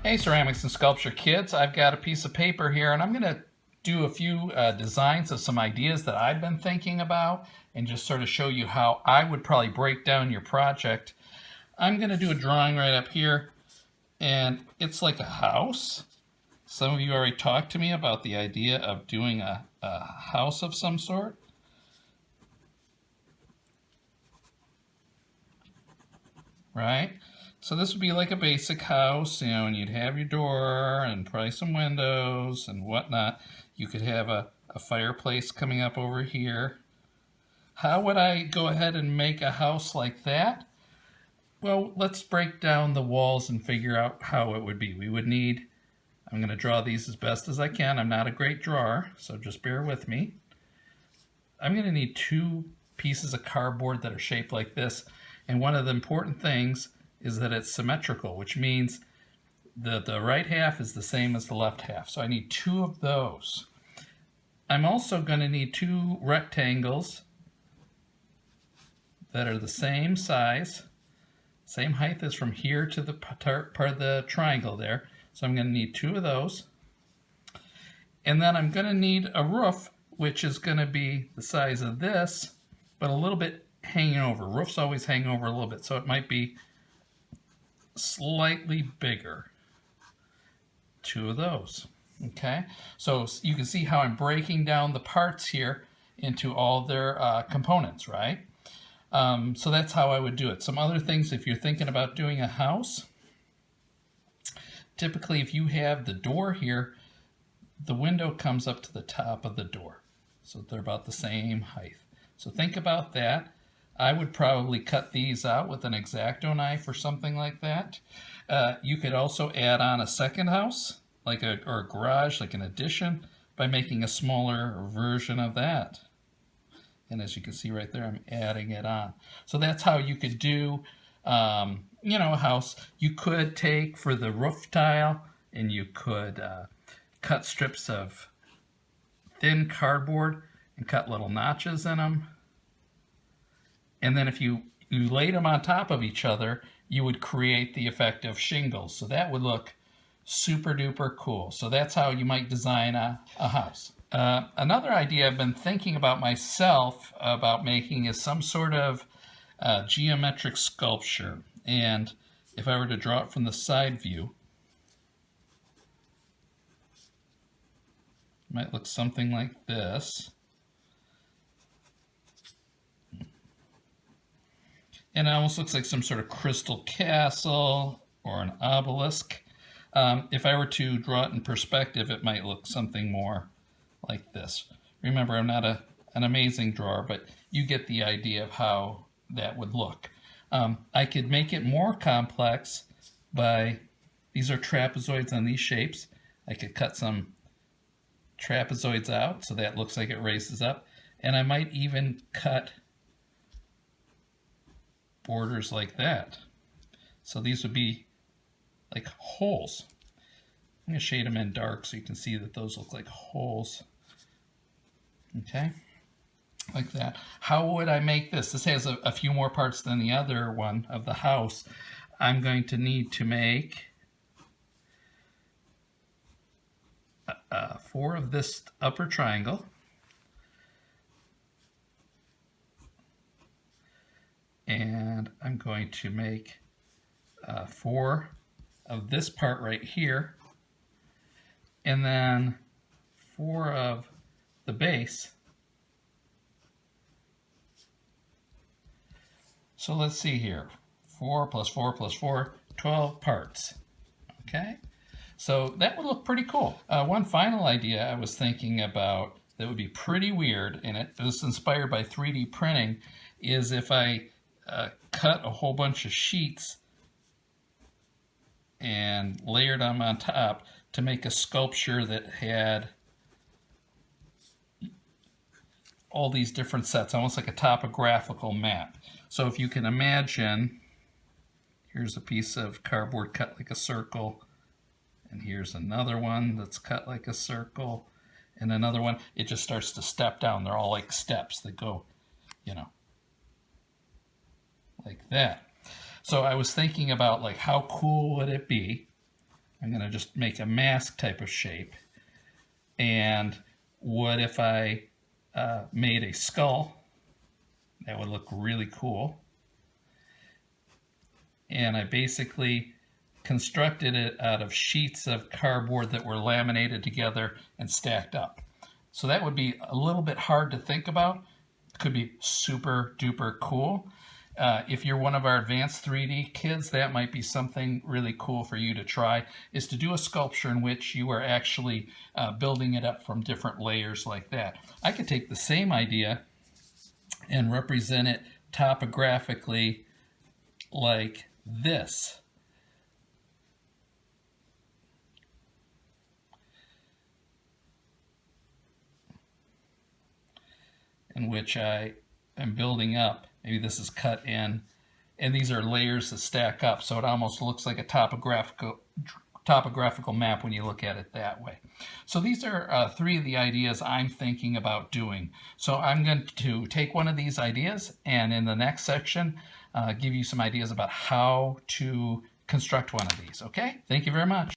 Hey ceramics and sculpture kids, I've got a piece of paper here and I'm going to do a few designs of some ideas that I've been thinking about and just sort of show you how I would probably break down your project. I'm going to do a drawing right up here and it's like a house. Some of you already talked to me about the idea of doing a house of some sort. Right? So this would be like a basic house, and you'd have your door and probably some windows and whatnot. You could have a fireplace coming up over here. How would I go ahead and make a house like that? Well, let's break down the walls and figure out how it would be. We would need, I'm going to draw these as best as I can. I'm not a great drawer, so just bear with me. I'm going to need 2 pieces of cardboard that are shaped like this. And one of the important things is that it's symmetrical, which means the right half is the same as the left half. So I need 2 of those. I'm also going to need 2 rectangles that are the same size, same height as from here to the part of the triangle there. So I'm going to need 2 of those. And then I'm going to need a roof, which is going to be the size of this, but a little bit hanging over. Roofs always hang over a little bit, so it might be slightly bigger. 2 of those. Okay, so you can see how I'm breaking down the parts here into all their components, right? So that's how I would do it. Some other things, if you're thinking about doing a house, typically if you have the door here, the window comes up to the top of the door. So they're about the same height. So think about that. I would probably cut these out with an X-Acto knife or something like that. You could also add on a second house, like or a garage, like an addition, by making a smaller version of that. And as you can see right there, I'm adding it on. So that's how you could do, a house. You could take for the roof tile, and you could cut strips of thin cardboard and cut little notches in them. And then if you laid them on top of each other, you would create the effect of shingles. So that would look super duper cool. So that's how you might design a house. Another idea I've been thinking about myself about making is some sort of geometric sculpture. And if I were to draw it from the side view, it might look something like this. And it almost looks like some sort of crystal castle or an obelisk. If I were to draw it in perspective, it might look something more like this. Remember, I'm not an amazing drawer, but you get the idea of how that would look. I could make it more complex by, these are trapezoids on these shapes. I could cut some trapezoids out so that looks like it raises up. And I might even cut borders like that. So these would be like holes. I'm going to shade them in dark so you can see that those look like holes. Okay, like that. How would I make this? This has a few more parts than the other one of the house. I'm going to need to make 4 of this upper triangle. And I'm going to make 4 of this part right here, and then 4 of the base. So let's see here, 4 plus 4 plus 4, 12 parts. Okay, so that would look pretty cool. One final idea I was thinking about that would be pretty weird, and it was inspired by 3D printing, is if I cut a whole bunch of sheets and layered them on top to make a sculpture that had all these different sets, almost like a topographical map. So if you can imagine, here's a piece of cardboard cut like a circle, and here's another one that's cut like a circle, and another one, it just starts to step down. They're all like steps that go, like that. So I was thinking about like how cool would it be I'm going to just make a mask type of shape. And what if I made a skull? That would look really cool. And I basically constructed it out of sheets of cardboard that were laminated together and stacked up. So that would be a little bit hard to think about. It could be super duper cool. If you're one of our advanced 3D kids, that might be something really cool for you to try, is to do a sculpture in which you are actually building it up from different layers like that. I could take the same idea and represent it topographically like this. In which I am building up. Maybe this is cut in, and these are layers that stack up, so it almost looks like a topographical map when you look at it that way. So these are 3 of the ideas I'm thinking about doing. So I'm going to take one of these ideas, and in the next section, give you some ideas about how to construct one of these. Okay? Thank you very much.